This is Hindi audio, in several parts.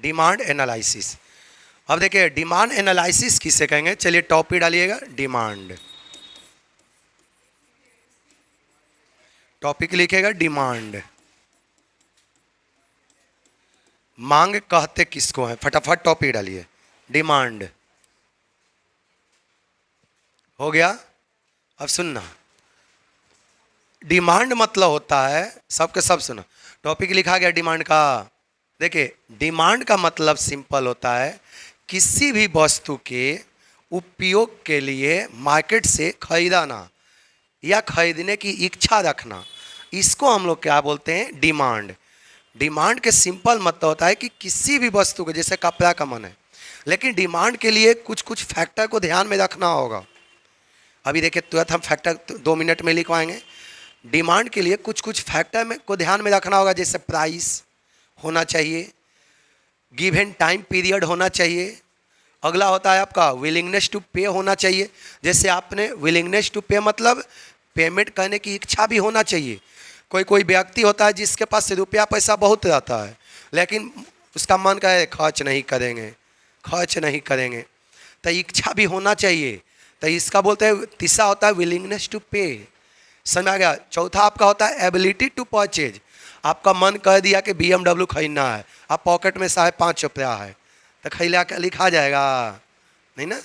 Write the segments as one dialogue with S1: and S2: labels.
S1: Demand analysis. अब देखिए डिमांड एनालिसिस किसे कहेंगे, चलिए टॉपिक डालिएगा डिमांड, टॉपिक लिखेगा डिमांड। मांग कहते किसको है, फटाफट टॉपिक डालिए डिमांड। हो गया। अब सुनना, डिमांड मतलब होता है, सबके सब सुनो, टॉपिक लिखा गया डिमांड का। देखिए डिमांड का मतलब सिंपल होता है किसी भी वस्तु के उपयोग के लिए मार्केट से खरीदाना या खरीदने की इच्छा रखना, इसको हम लोग क्या बोलते हैं, डिमांड। डिमांड के सिंपल मतलब होता है कि किसी भी वस्तु को, जैसे कपड़ा का मन है, लेकिन डिमांड के लिए कुछ कुछ फैक्टर को ध्यान में रखना होगा। अभी देखिए तुरंत हम फैक्टर 2 मिनट में लिखवाएंगे। डिमांड के लिए कुछ कुछ फैक्टर में को ध्यान में रखना होगा, जैसे प्राइस होना चाहिए, गिवन टाइम पीरियड होना चाहिए, अगला होता है आपका विलिंगनेस टू पे होना चाहिए। जैसे आपने विलिंगनेस टू पे मतलब पेमेंट करने की इच्छा भी होना चाहिए। कोई कोई व्यक्ति होता है जिसके पास रुपया पैसा बहुत रहता है, लेकिन उसका मन का है खर्च नहीं करेंगे, खर्च नहीं करेंगे, तो इच्छा भी होना चाहिए। तो इसका बोलते हैं, तीसरा होता है विलिंगनेस टू पे, समझ आ गया। चौथा आपका होता है एबिलिटी टू परचेज, आपका मन कह दिया कि BMW खरीदना है, आप पॉकेट में 5.5 रुपया है, तो खैला के लिखा जाएगा नहीं ना।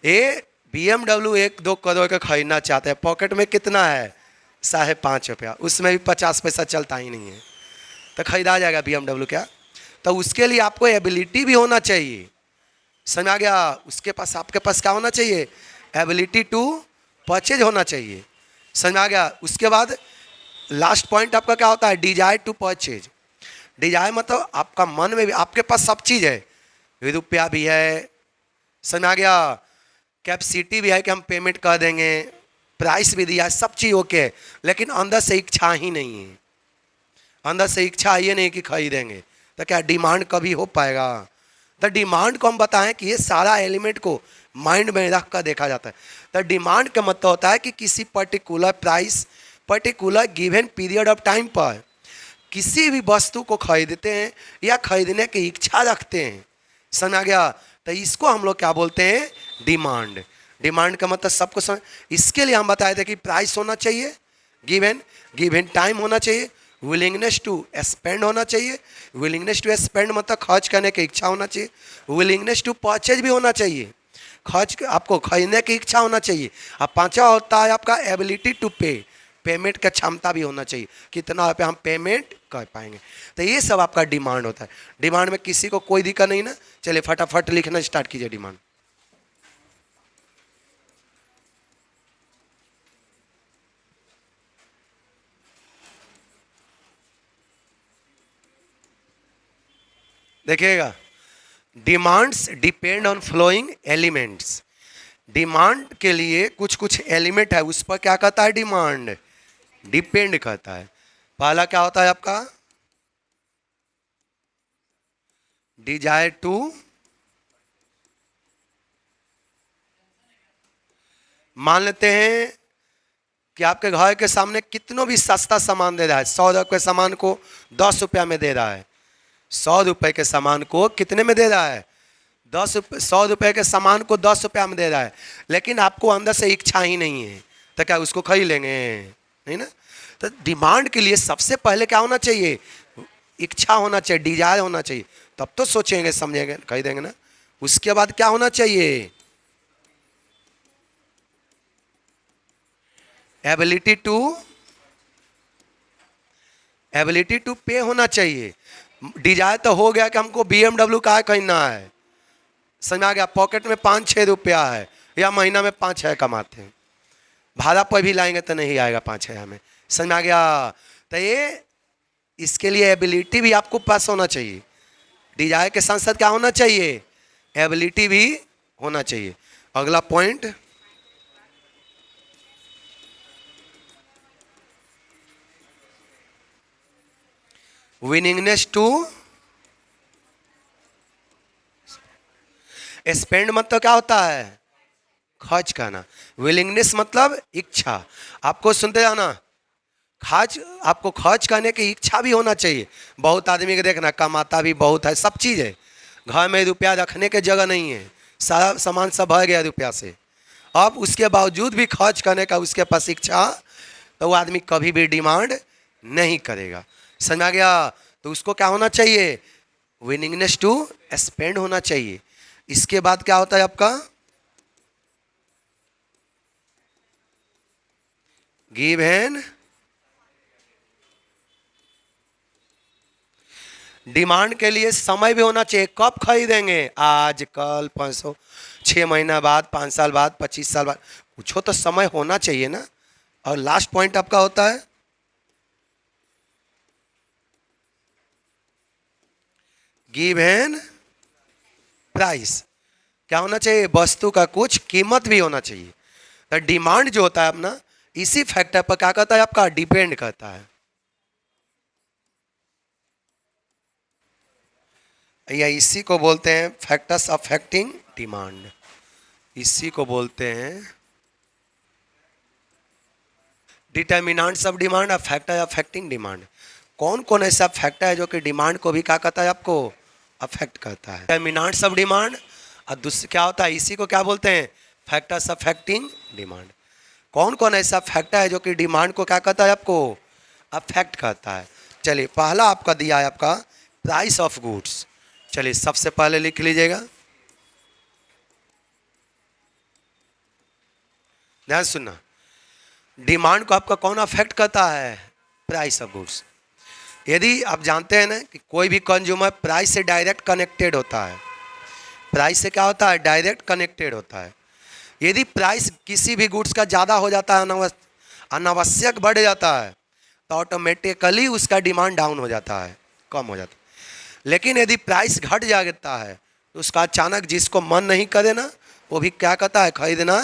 S1: ये BMW 1-2 करोड़ का खरीदना चाहते हैं, पॉकेट में कितना है 5.5 रुपया, उसमें भी 50 पैसा चलता ही नहीं है, तो खरीदा जाएगा BMW क्या। तो उसके लिए आपको एबिलिटी भी होना चाहिए, समझ आ गया। उसके पास, आपके पास क्या होना चाहिए, एबिलिटी टू परचेज होना चाहिए, समझ आ गया। उसके बाद लास्ट पॉइंट आपका क्या होता है, डिजायर टू परचेज। डिजायर मतलब आपका मन में भी, आपके पास सब चीज़ है, रुपया भी है, समझ आ गया, कैपेसिटी भी है कि हम पेमेंट कर देंगे, प्राइस भी दिया है, सब चीज़ ओके है, लेकिन अंदर से इच्छा ही नहीं है, अंदर से इच्छा ये नहीं कि खरीदेंगे, तो क्या डिमांड कभी हो पाएगा। तो डिमांड को हम बताएं कि ये सारा एलिमेंट को माइंड में रख कर देखा जाता है। तो डिमांड का मतलब होता है कि किसी particular price, particular given period of time पर किसी भी वस्तु को खरीदते हैं या खरीदने की इच्छा रखते हैं, समझ आ गया। तो इसको हम लोग क्या बोलते हैं, डिमांड। डिमांड का मतलब सबको समझ, इसके लिए हम बताए थे कि प्राइस होना चाहिए, गिवन टाइम होना चाहिए, विलिंगनेस टू स्पेंड होना चाहिए, विलिंगनेस टू स्पेंड मतलब खर्च करने की इच्छा होना चाहिए, विलिंगनेस टू परचेज भी होना चाहिए, खर्च आपको खरीदने की इच्छा होना चाहिए, और पांचवा होता है आपका एबिलिटी टू पे, पेमेंट का क्षमता भी होना चाहिए, कितना रुपये हम पेमेंट कर पाएंगे। तो ये सब आपका डिमांड होता है। डिमांड में किसी को कोई दिक्कत नहीं ना, चलिए फटाफट लिखना स्टार्ट कीजिए डिमांड। देखिएगा, demands depend on flowing elements. Demand के लिए कुछ कुछ एलिमेंट है, उस पर क्या कहता है, डिमांड डिपेंड करता है। पहला क्या होता है आपका, डिजायर टू, मान लेते हैं कि आपके घर के सामने कितनों भी सस्ता सामान दे रहा है, 100 रुपये के सामान को 10 रुपया में दे रहा है, 100 रुपये के सामान को कितने में दे रहा है, 100 रुपये के सामान को 10 रुपया में दे रहा है, लेकिन आपको अंदर से इच्छा ही नहीं है, तो क्या उसको खरीद लेंगे, नहीं ना। तो डिमांड के लिए सबसे पहले क्या होना चाहिए, इच्छा होना चाहिए, डिजायर होना चाहिए, तब तो सोचेंगे समझेंगे खरीदेंगे ना। उसके बाद क्या होना चाहिए, एबिलिटी टू पे होना चाहिए। डिजायर तो हो गया कि हमको BMW का खरीदना है, समझ आ गया, पॉकेट में 5-6 रुपया है, या महीना में 5-6 कमाते हैं, भाड़ा पर भी लाएंगे तो नहीं आएगा 5-6 में, समझ आ गया। तो ये इसके लिए एबिलिटी भी आपको पास होना चाहिए, डिजायर के साथ साथ क्या होना चाहिए, एबिलिटी भी होना चाहिए। अगला पॉइंट, विनिंगनेस टू स्पेंड मतलब क्या होता है, खर्च करना, विलिंगनेस मतलब इच्छा, आपको सुनते जाना, खर्च, आपको खर्च करने की इच्छा भी होना चाहिए। बहुत आदमी के देखना कमाता भी बहुत है, सब चीज़ है, घर में रुपया रखने की जगह नहीं है, सारा सामान सब भर गया रुपया से, अब उसके बावजूद भी खर्च करने का उसके पास इच्छा, तो वो आदमी कभी भी डिमांड नहीं करेगा। समझ आ गया? तो उसको क्या होना चाहिए? विनिंगनेस टू स्पेंड होना चाहिए। इसके बाद क्या होता है आपका? गिव एंड डिमांड के लिए समय भी होना चाहिए। कब खरीदेंगे? आज, कल, 500, 6 महीना बाद, 5 साल बाद, 25 साल बाद, कुछ तो समय होना चाहिए ना। और लास्ट पॉइंट आपका होता है गिव एन प्राइस। क्या होना चाहिए? वस्तु का कुछ कीमत भी होना चाहिए। तो डिमांड जो होता है अपना, इसी फैक्टर पर क्या करता है आपका? डिपेंड करता है। या इसी को बोलते हैं फैक्टर्स अफेक्टिंग डिमांड। इसी को बोलते हैं डिटर्मिनेंट्स ऑफ डिमांड और फैक्टर अफेक्टिंग डिमांड। कौन कौन ऐसा फैक्टर है जो कि डिमांड को भी क्या करता है? आपको अफेक्ट करता है। डिटर्मिनेंट्स ऑफ डिमांड, और दूसरा क्या होता है? इसी को क्या बोलते हैं? Factors affecting demand. कौन कौन ऐसा फैक्टर है जो कि डिमांड को क्या करता है? आपको अफेक्ट करता है। चलिए, पहला आपका दिया है आपका प्राइस ऑफ गुड्स। चलिए, सबसे पहले लिख लीजिएगा, ध्यान सुनना। डिमांड को आपका कौन अफेक्ट करता है? Price of goods. यदि आप जानते हैं ना कि कोई भी कंज्यूमर प्राइस से डायरेक्ट कनेक्टेड होता है। प्राइस से क्या होता है? डायरेक्ट कनेक्टेड होता है। यदि प्राइस किसी भी गुड्स का ज़्यादा हो जाता है, अनावश्यक बढ़ जाता है, तो ऑटोमेटिकली उसका डिमांड डाउन हो जाता है, कम हो जाता है। लेकिन यदि प्राइस घट जाता है तो उसका अचानक जिसको मन नहीं करे ना, वो भी क्या करता है? खरीदना,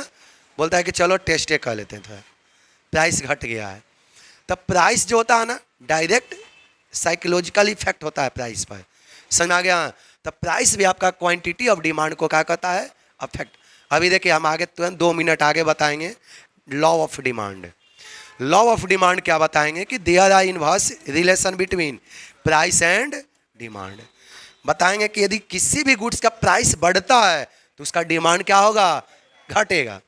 S1: बोलता है कि चलो टेस्ट कर लेते हैं, थोड़ा प्राइस घट गया है। तब प्राइस जो होता है ना, डायरेक्ट साइकोलॉजिकल इफेक्ट होता है प्राइस पर। समझ आ गया? तब प्राइस भी आपका क्वांटिटी ऑफ डिमांड को क्या करता है? अफेक्ट। अभी देखिए, हम आगे तुरंत 2 मिनट आगे बताएंगे law of demand. Law of demand क्या बताएंगे? कि there are inverse relation between price and demand. बताएंगे कि यदि किसी भी गुड्स का प्राइस बढ़ता है तो उसका डिमांड क्या होगा? घटेगा।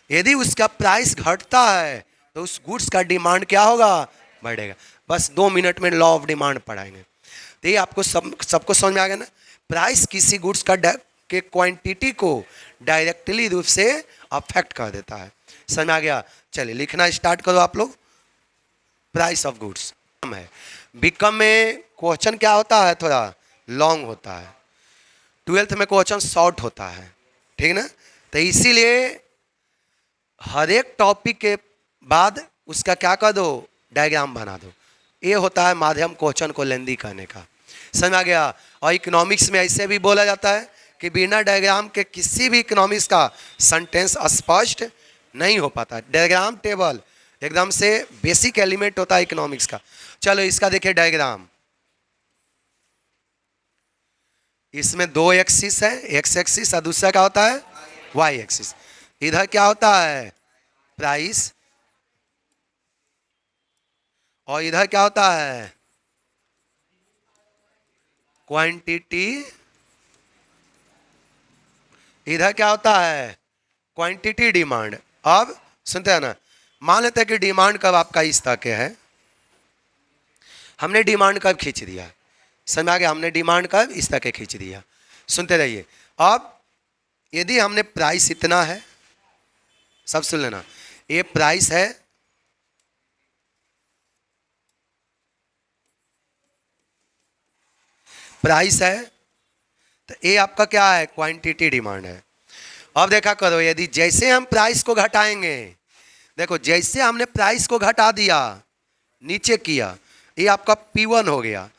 S1: यदि उसका प्राइस घटता है तो उस गुड्स का डिमांड क्या होगा? बढ़ेगा। बस 2 मिनट में लॉ ऑफ डिमांड पढ़ाएंगे। तो ये आपको सबको समझ में आ गया ना? प्राइस किसी गुड्स का के क्वांटिटी को डायरेक्टली रूप से अफेक्ट कर देता है। समझ में आ गया? चलिए, लिखना स्टार्ट करो आप लोग। प्राइस ऑफ गुड्स है। बिकम में क्वेश्चन क्या होता है? थोड़ा लॉन्ग होता है। 12th में क्वेश्चन शॉर्ट होता है, ठीक ना? तो इसीलिए हर एक टॉपिक के बाद उसका क्या कर दो? डायग्राम बना दो। ये होता है माध्यम क्वेश्चन को लेंदी करने का। समझ आ गया? और इकोनॉमिक्स में ऐसे भी बोला जाता है कि बिना डायग्राम के किसी भी इकोनॉमिक्स का सेंटेंस स्पष्ट नहीं हो पाता। डायग्राम टेबल एकदम से बेसिक एलिमेंट होता है इकोनॉमिक्स का। चलो, इसका देखिए डायग्राम। इसमें 2 एक्सिस है, एक्स एक्सिस, और दूसरा क्या होता है? Y axis. इधर क्या होता है? प्राइस, और इधर क्या होता है? क्वांटिटी। इधर क्या होता है? Quantity demand. अब सुनते हैं ना, मान लेते हैं कि डिमांड कब आपका इस तरह के है, हमने डिमांड कब खींच दिया। समझ आ गया? हमने डिमांड कब इस तरह के खींच दिया। सुनते रहिए। अब यदि हमने प्राइस इतना है, सब सुन लेना, ये प्राइस है, प्राइस है, तो ये आपका क्या है? क्वांटिटी डिमांड है। अब देखा करो, यदि जैसे हम प्राइस को घटाएंगे, देखो जैसे हमने प्राइस को घटा दिया, नीचे किया, ये आपका P1 हो गया।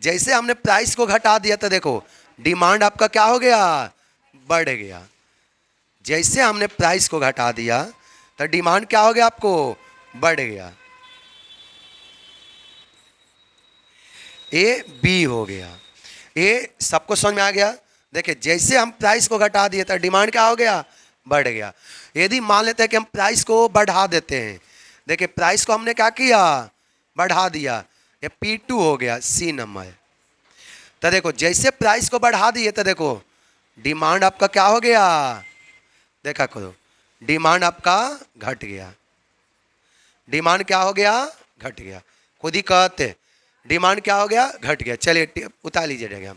S1: जैसे हमने प्राइस को घटा दिया तो देखो डिमांड आपका क्या हो गया? बढ़ गया। जैसे हमने प्राइस को घटा दिया तो डिमांड क्या हो गया? आपको बढ़ गया। ए बी हो गया। ये सबको समझ में आ गया? देखिए, जैसे हम प्राइस को घटा दिए तो डिमांड क्या हो गया? बढ़ गया। यदि मान लेते हैं कि हम प्राइस को बढ़ा देते हैं, देखिए प्राइस को हमने क्या किया? बढ़ा दिया, ये P2 हो गया, सी नंबर। तो देखो जैसे प्राइस को बढ़ा दिए तो देखो डिमांड आपका क्या हो गया, देखा करो डिमांड आपका घट गया, डिमांड क्या हो गया, घट गया, खुद ही कहते डिमांड क्या हो गया, घट गया। चलिए उतार लीजिए डायग्राम।